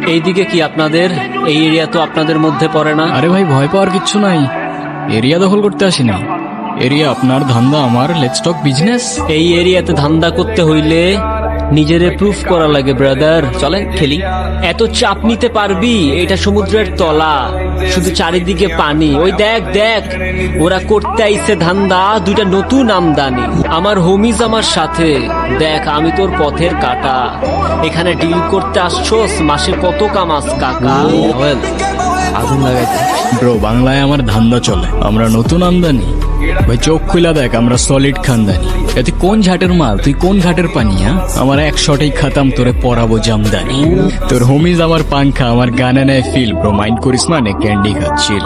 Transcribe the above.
এইদিকে কি আপনাদের? এই এরিয়া তো আপনাদের মধ্যে পড়ে না। আরে ভাই, ভয় পাওয়ার কিচ্ছু নাই। এরিয়া দখল করতে আসিনি। এরিয়া আপনার, ধান্দা আমার। Let's talk business. এই এরিয়াতে ধান্দা করতে হইলে নিজেরে প্রুফ করা লাগে ব্রাদার। চলেন খেলি। এত চাপ নিতে পারবি? এটা সমুদ্রের তলা, শুধু চারিদিকে পানি। ওই দেখ দেখ, ওরা করতে আইছে ধান্দা, দুইটা নতুন আমদানি। আমার হোমিজ আমার সাথে। দেখ, আমি তোর পথের কাটা। এখানে ডিল করতে আসছোস, মাসে কত কামাস কাকা? আগুন লাগাইতে ব্রো, বাংলায় আমার ধান্দা চলে। আমরা নতুন আমদানি। ভাই চোখ খুলা দেখ, আমরা সলিড খানদানি। এতে কোন ঝাটের মাল, তুই কোন ঘাটের পানি? আমার এক শটেই খাতাম, তোরে পরাবো জামদানি। তোর হোমিজ আমার পাংখা, আমার গানে নেয় ফিল। ব্রো মাইন্ড করিস না, নে ক্যান্ডি খাচ্ছিল।